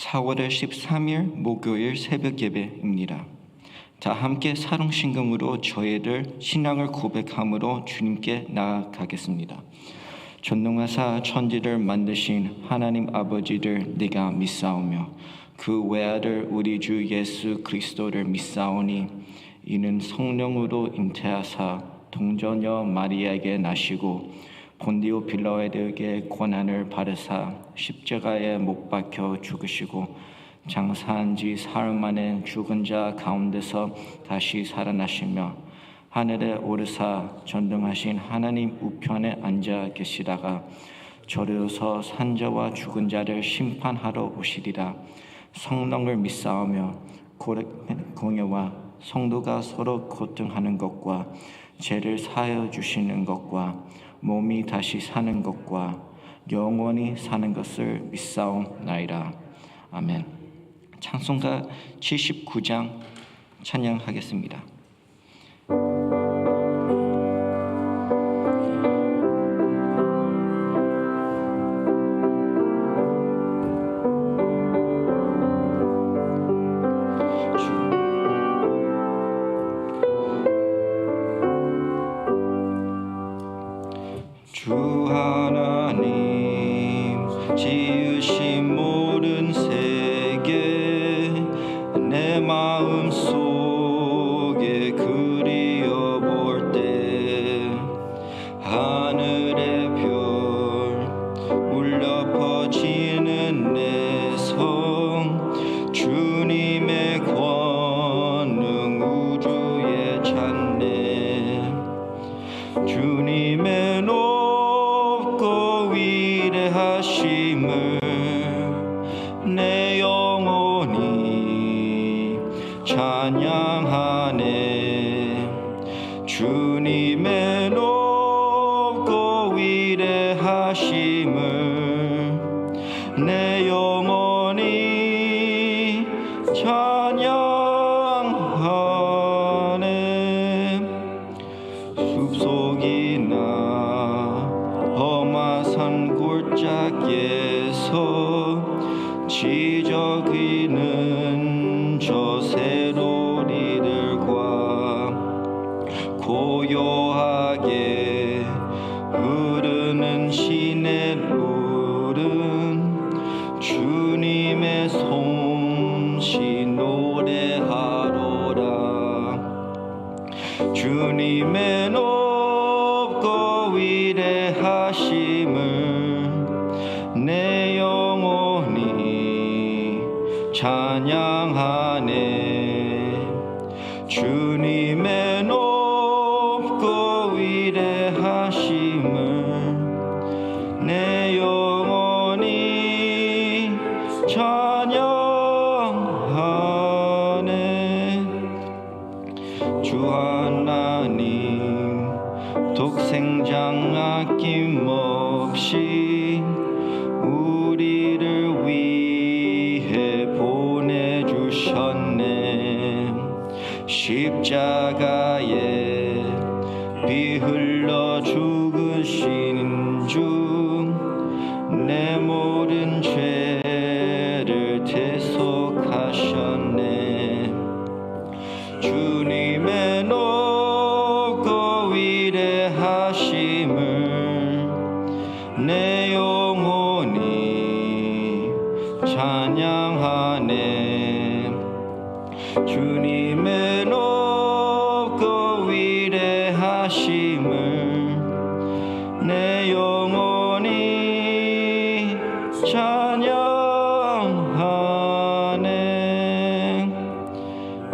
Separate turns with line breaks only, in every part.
4월 13일 목요일 새벽 예배입니다. 다 함께 사랑신금으로 저희들 신앙을 고백함으로 주님께 나아가겠습니다. 전능하사 천지를 만드신 하나님 아버지를 내가 믿사오며 그 외아들 우리 주 예수 그리스도를 믿사오니 이는 성령으로 잉태하사 동정녀 마리아에게 나시고 본디오 빌라도에게 고난을 받으사 십자가에 못 박혀 죽으시고 장사한 지 사흘 만에 죽은 자 가운데서 다시 살아나시며 하늘에 오르사 전능하신 하나님 우편에 앉아 계시다가 저리로서 산자와 죽은 자를 심판하러 오시리라. 성령을 믿사오며 공예와 성도가 서로 고통하는 것과 죄를 사하여 주시는 것과 몸이 다시 사는 것과 영원히 사는 것을 믿사옵나이다. 아멘. 찬송가 79장 찬양하겠습니다. 주 하나님 지으신 모든 세계 내 마음 속에 그리어볼 때 하늘의 별 울려 퍼지는 내 성 주님의 권능 우주에 찬네 주님의 위대하심을 내 영혼이 찬양하네 주님의 높고 위대하심을 내 영혼이 찬양하네 숲속이나 험한 골짜기에서 지저귀는 저 새로리들과 고요하게 흐르는 시냇물은 주님의 솜씨 노래하로라 주님의 높고 위대하심을 내 영혼이 찬양하네 주님의 높고 위대하심을 내 영혼이 찬양하네 주 하나님 독생장 아낌없이 우리를 위해 보내주셨네 십자가에 피 흘러 죽으신 주 내 모든 죄를 대속하셨네 주님의 높고 위대하심을 내 영혼이 찬양하네 주님의 높고 위대하심을 내 영혼이 찬양하네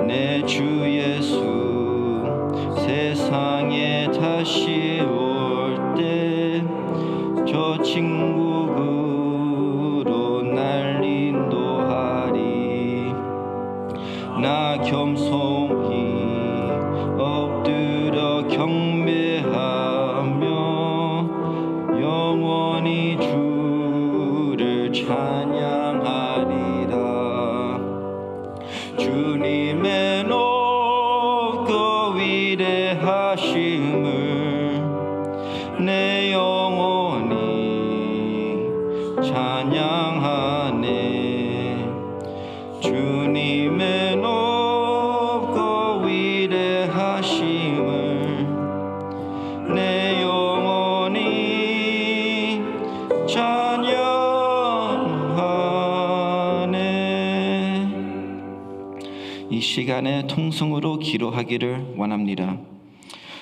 내 주 예수 세상에 다시 올 때 저 친구로 날 인도하리 나 겸손히 엎드려 경배하며 영원히 주를 찬양하리라 주님의 높고 위대하심을 내 영혼이 찬양하네 주님의 높고 위대하심을 내 영혼이 찬양하네. 이 시간에 통성으로 기도하기를 원합니다.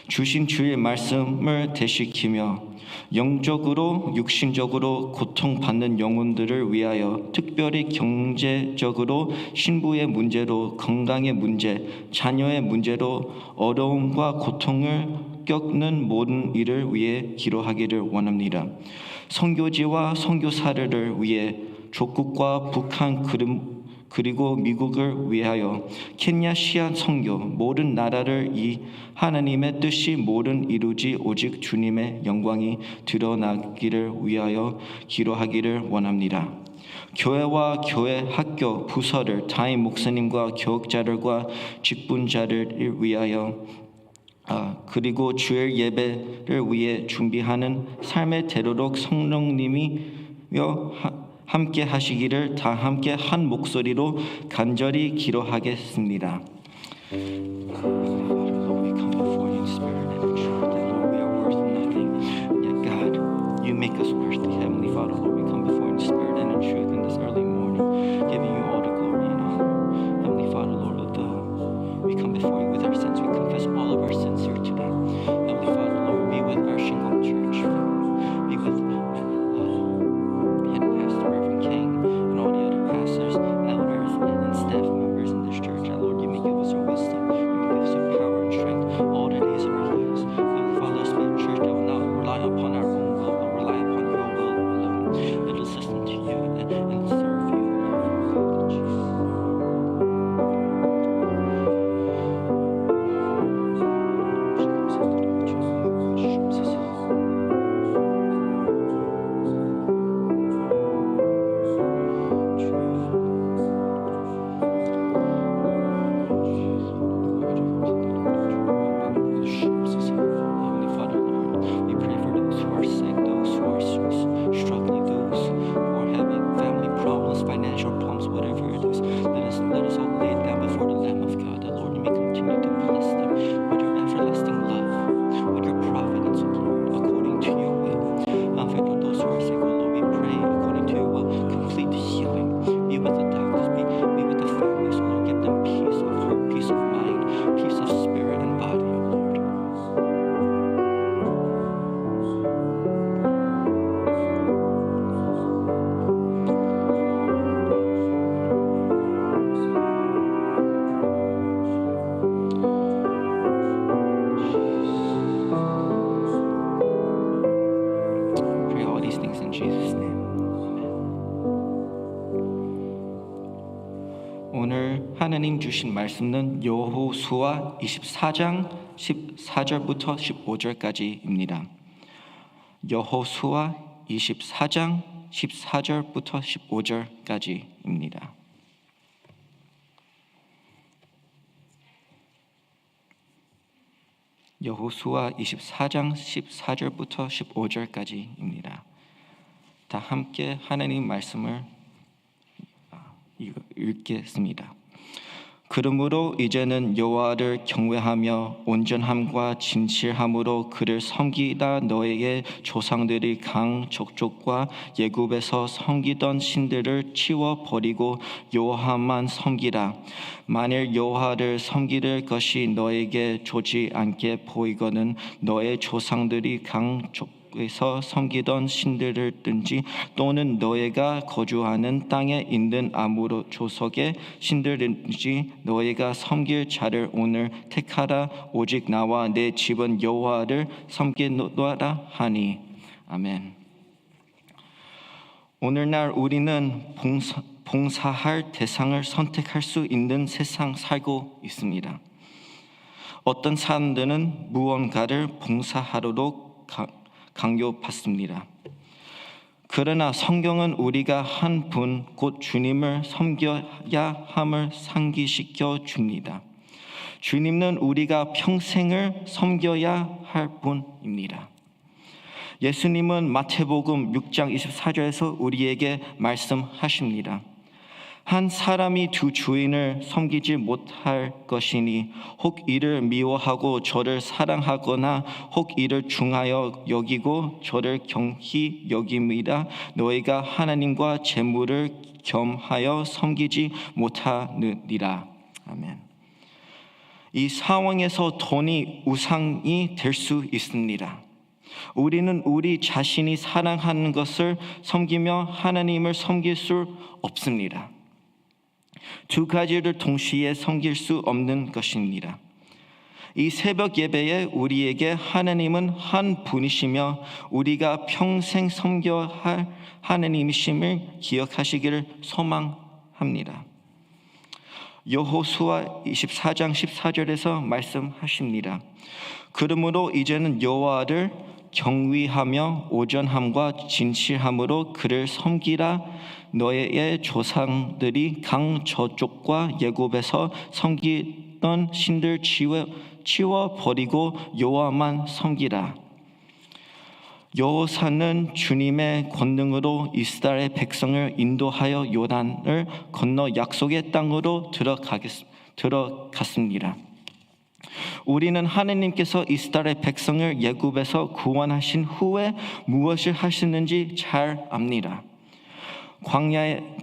주신 주의 말씀을 되새기며 영적으로 육신적으로 고통받는 영혼들을 위하여, 특별히 경제적으로 신부의 문제로, 건강의 문제, 자녀의 문제로 어려움과 고통을 겪는 모든 이를 위해 기도하기를 원합니다. 선교지와 선교사를 위해, 조국과 북한 그리고 미국을 위하여, 케냐 시안 선교, 모든 나라를 이 하나님의 뜻이 모든 이루지 오직 주님의 영광이 드러나기를 위하여 기도하기를 원합니다. 교회와 교회 학교 부서를, 담임 목사님과 교육자들과 직분자를 위하여, 그리고 주일 예배를 위해 준비하는 삶의 대로록 성령님이여 함께 하시기를 다 함께 한 목소리로 간절히 기도하겠습니다. 오늘 하나님 주신 말씀은 여호수아 24장 14절부터 15절까지입니다. 여호수아 24장 14절부터 15절까지입니다. 여호수아 24장 14절부터 15절까지입니다. 다 함께 하나님 말씀을 읽겠습니다. 그러므로 이제는 여호와를 경외하며 온전함과 진실함으로 그를 섬기다 너희의 조상들이 강 저쪽과 애굽에서 섬기던 신들을 치워버리고 여호와만 섬기라. 만일 여호와를 섬기는 것이 너에게 좋지 않게 보이거든 너의 조상들이 강 에서 섬기던 신들을든지 또는 너희가 거주하는 땅에 있는 아무 조석의 신들든지 너희가 섬길 자를 오늘 택하라. 오직 나와 내 집은 여호와를 섬기노라 하니. 아멘. 오늘날 우리는 봉사할 대상을 선택할 수 있는 세상 살고 있습니다. 어떤 사람들은 무언가를 봉사하도록 강요받습니다. 그러나 성경은 우리가 한 분 곧 주님을 섬겨야 함을 상기시켜 줍니다. 주님은 우리가 평생을 섬겨야 할 분입니다. 예수님은 마태복음 6장 24절에서 우리에게 말씀하십니다. 한 사람이 두 주인을 섬기지 못할 것이니 혹 이를 미워하고 저를 사랑하거나 혹 이를 중하여 여기고 저를 경히 여김이라. 너희가 하나님과 재물을 겸하여 섬기지 못하느니라. 아멘. 이 상황에서 돈이 우상이 될 수 있습니다. 우리는 우리 자신이 사랑하는 것을 섬기며 하나님을 섬길 수 없습니다. 두 가지를 동시에 섬길 수 없는 것입니다. 이 새벽 예배에 우리에게 하나님은 한 분이시며 우리가 평생 섬겨야 할 하나님이심을 기억하시기를 소망합니다. 여호수아 24장 14절에서 말씀하십니다. 그러므로 이제는 여호와를 경외하며 오전함과 진실함으로 그를 섬기라. 너의 조상들이 강 저쪽과 애굽에서 섬기던 신들 치워버리고 여호와만 섬기라. 여호사는 주님의 권능으로 이스라엘 백성을 인도하여 요단을 건너 약속의 땅으로 들어갔습니다. 우리는 하나님께서 이스라엘 백성을 애굽에서 구원하신 후에 무엇을 하시는지 잘 압니다.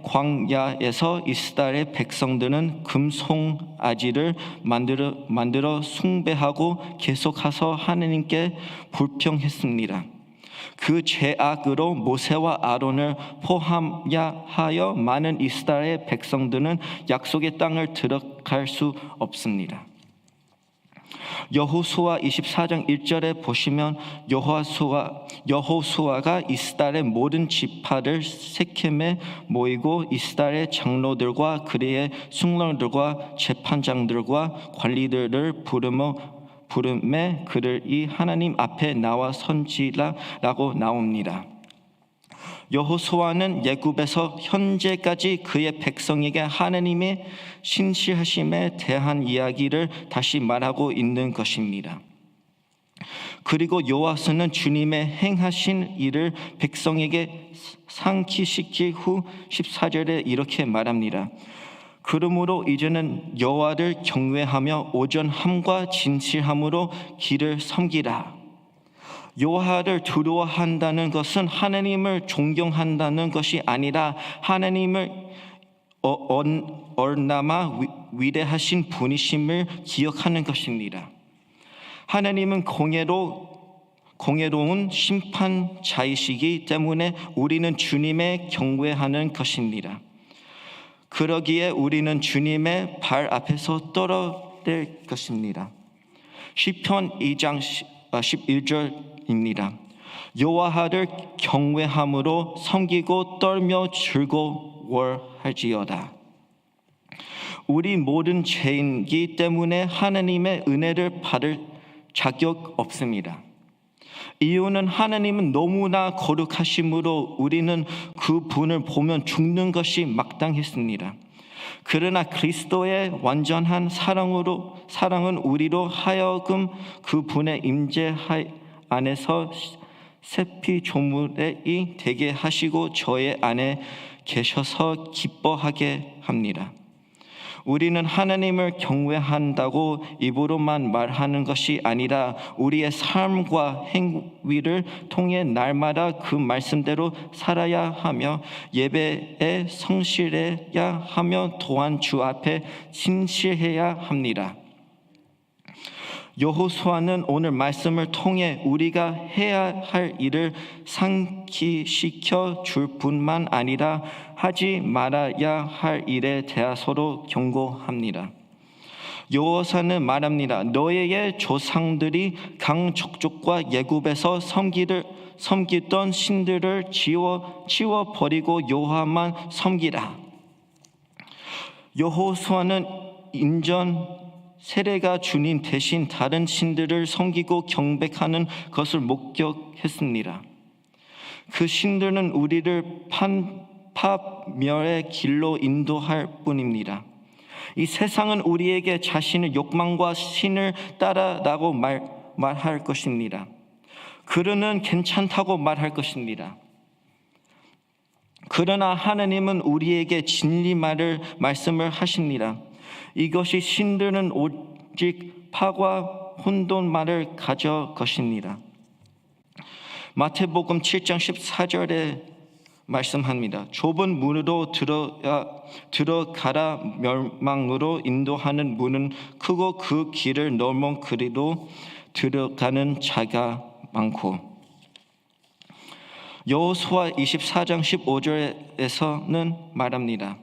광야에서 이스라엘 백성들은 금송아지를 만들어 숭배하고 계속해서 하나님께 불평했습니다. 그 죄악으로 모세와 아론을 포함하여 많은 이스라엘 백성들은 약속의 땅을 들어갈 수 없습니다. 여호수아 24장 1절에 보시면 여호수아가 이스라엘 모든 지파를 세켐에 모이고 이스라엘 장로들과 그의 숙녀들과 재판장들과 관리들을 부름에 그를 이 하나님 앞에 나와 선지라라고 나옵니다. 여호수아는 애굽에서 현재까지 그의 백성에게 하나님의 신실하심에 대한 이야기를 다시 말하고 있는 것입니다. 그리고 여호와서는 주님의 행하신 일을 백성에게 상기시킨 후 14절에 이렇게 말합니다. 그러므로 이제는 여호와를 경외하며 오전함과 진실함으로 길을 섬기라. 여호와를 두려워한다는 것은 하나님을 존경한다는 것이 아니라 하나님을 얼마나 위대하신 분이심을 기억하는 것입니다. 하나님은 공의로운 심판자이시기 때문에 우리는 주님의 경외하는 것입니다. 그러기에 우리는 주님의 발 앞에서 떨어질 것입니다. 시편 2장 11절입니다. 여호와를 경외함으로 섬기고 떨며 즐거워할지어다. 우리 모든 죄인이기 때문에 하나님의 은혜를 받을 자격 없습니다. 이유는 하나님은 너무나 거룩하심으로 우리는 그 분을 보면 죽는 것이 마땅했습니다. 그러나 그리스도의 완전한 사랑은 우리로 하여금 그 분의 임재 안에서 새피 조물이 되게 하시고 저의 안에 계셔서 기뻐하게 합니다. 우리는 하나님을 경외한다고 입으로만 말하는 것이 아니라 우리의 삶과 행위를 통해 날마다 그 말씀대로 살아야 하며 예배에 성실해야 하며 또한 주 앞에 진실해야 합니다. 여호수아는 오늘 말씀을 통해 우리가 해야 할 일을 상기시켜 줄 뿐만 아니라 하지 말아야 할 일에 대해서도 경고합니다. 여호수아는 말합니다. 너희의 조상들이 강 저쪽과 애굽에서 섬기던 신들을 치워버리고 여호와만 섬기라. 여호수아는 세례가 주님 대신 다른 신들을 섬기고 경배하는 것을 목격했습니다. 그 신들은 우리를 파멸의 길로 인도할 뿐입니다. 이 세상은 우리에게 자신의 욕망과 신을 따라라고 말할 것입니다. 그러는 괜찮다고 말할 것입니다. 그러나 하나님은 우리에게 진리 말씀을 하십니다. 이것이 신들은 오직 파과 혼돈만을 가져 것입니다. 마태복음 7장 14절에 말씀합니다. 좁은 문으로 들어가라. 멸망으로 인도하는 문은 크고 그 길을 넓은 그리로 들어가는 자가 많고. 여호수아 24장 15절에서는 말합니다.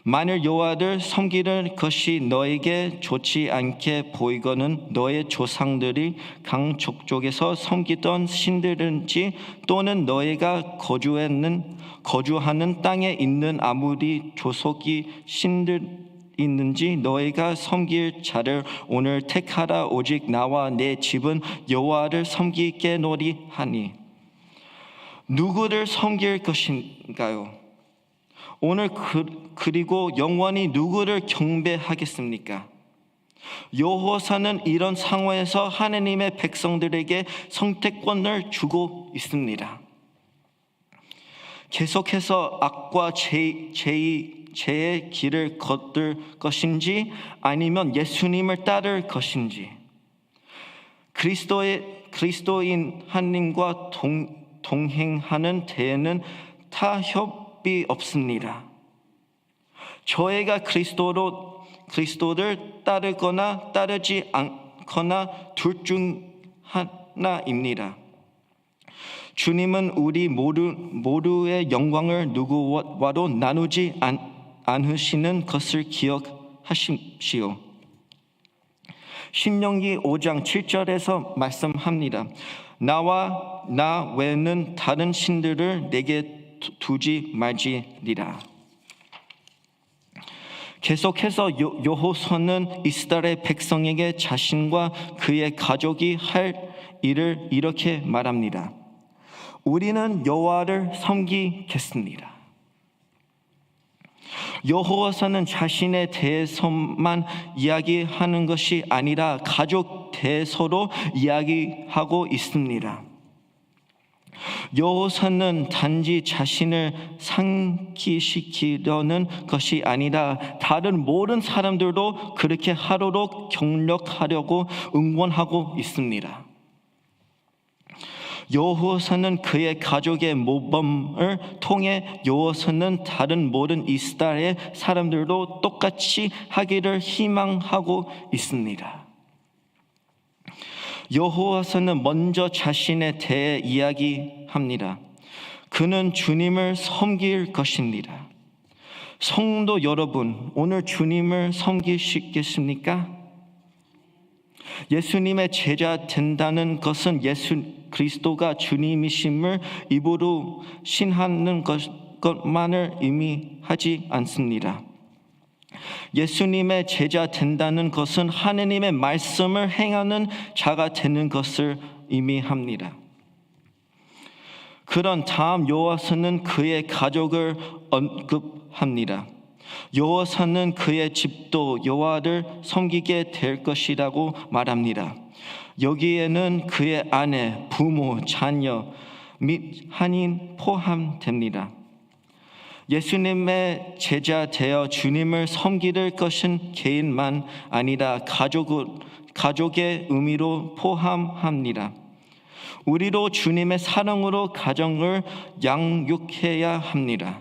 만일 여호와를 섬기는 것이 너에게 좋지 않게 보이거든 너의 조상들이 강족족에서 섬기던 신들인지 또는 너희가 거주하는 땅에 있는 아무리 조속이 신들 있는지 너희가 섬길 자를 오늘 택하라. 오직 나와 내 집은 여호와를 섬기겠노리 하니. 누구를 섬길 것인가요? 오늘 그리고 영원히 누구를 경배하겠습니까? 여호와는 이런 상황에서 하나님의 백성들에게 선택권을 주고 있습니다. 계속해서 악과 죄의 길을 걷을 것인지 아니면 예수님을 따를 것인지, 그리스도인 하나님과 동행하는 데에는 타협이 없습니다. 저희가 그리스도를 따르거나 따르지 않거나 둘 중 하나입니다. 주님은 우리 모두의 영광을 누구와도 나누지 않으시는 것을 기억하십시오. 신명기 5장 7절에서 말씀합니다. 나와 나 외에는 다른 신들을 내게 두지 말지니라. 계속해서 여호수아는 이스라엘 백성에게 자신과 그의 가족이 할 일을 이렇게 말합니다. 우리는 여호와를 섬기겠습니다. 여호와는 자신에 대해서만 이야기하는 것이 아니라 가족 대해서도 이야기하고 있습니다. 여호와는 단지 자신을 상기시키려는 것이 아니라 다른 모든 사람들도 그렇게 하도록 격려하려고 응원하고 있습니다. 여호와는 그의 가족의 모범을 통해 여호와는 다른 모든 이스라엘 사람들도 똑같이 하기를 희망하고 있습니다. 여호와는 먼저 자신에 대해 이야기합니다. 그는 주님을 섬길 것입니다. 성도 여러분, 오늘 주님을 섬기시겠습니까? 예수님의 제자 된다는 것은 예수 그리스도가 주님이심을 입으로 신하는 것만을 의미하지 않습니다. 예수님의 제자 된다는 것은 하나님의 말씀을 행하는 자가 되는 것을 의미합니다. 그런 다음 여호와는 그의 가족을 언급합니다. 여호와는 그의 집도 여호와를 섬기게 될 것이라고 말합니다. 여기에는 그의 아내, 부모, 자녀 및 한인 포함됩니다. 예수님의 제자 되어 주님을 섬기는 것은 개인만 아니라 가족의 의미로 포함합니다. 우리도 주님의 사랑으로 가정을 양육해야 합니다.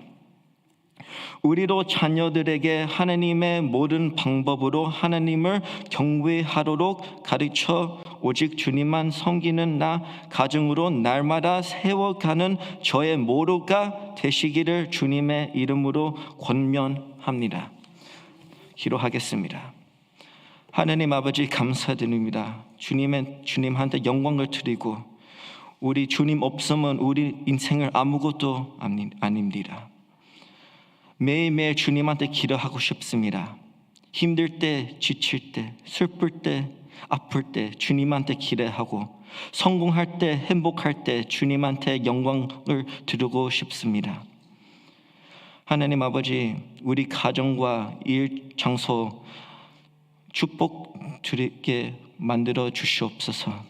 우리도 자녀들에게 하나님의 모든 방법으로 하나님을 경외하도록 가르쳐 오직 주님만 섬기는 나 가정으로 날마다 세워가는 저의 모두가 되시기를 주님의 이름으로 권면합니다. 기도하겠습니다. 하나님 아버지 감사드립니다. 주님한테 영광을 드리고 우리 주님 없으면 우리 인생을 아무것도 아닙니다. 매일매일 주님한테 기도하고 싶습니다. 힘들 때, 지칠 때, 슬플 때, 아플 때 주님한테 기도하고 성공할 때, 행복할 때 주님한테 영광을 드리고 싶습니다. 하나님 아버지, 우리 가정과 일 장소 축복 드리게 만들어 주시옵소서.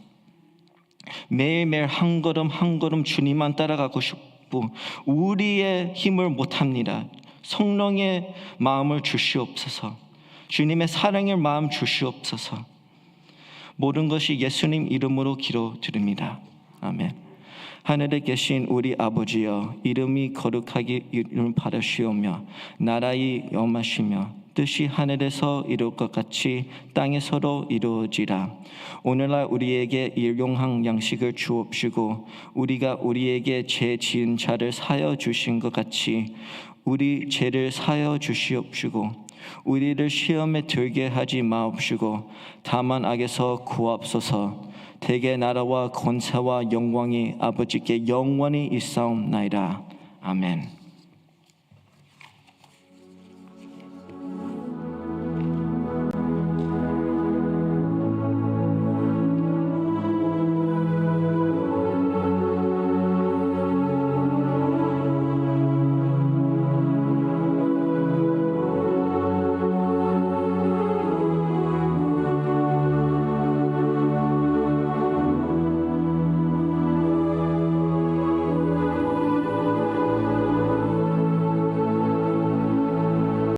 매일매일 한 걸음 한 걸음 주님만 따라가고 주시옵고 우리의 힘을 못합니다. 성령의 마음을 주시옵소서. 주님의 사랑의 마음 주시옵소서. 모든 것이 예수님 이름으로 기도드립니다. 아멘. 하늘에 계신 우리 아버지여, 이름이 거룩하게 이름 받으시오며 나라의 임하시며 뜻이 하늘에서 이룰 것 같이 땅에서도 이루어지라. 오늘날 우리에게 일용할 양식을 주옵시고 우리가 우리에게 죄 지은 자를 사하여 주신 것 같이 우리 죄를 사하여 주시옵시고 우리를 시험에 들게 하지 마옵시고 다만 악에서 구하옵소서. 대개 나라와 권세와 영광이 아버지께 영원히 있사옵나이다. 아멘.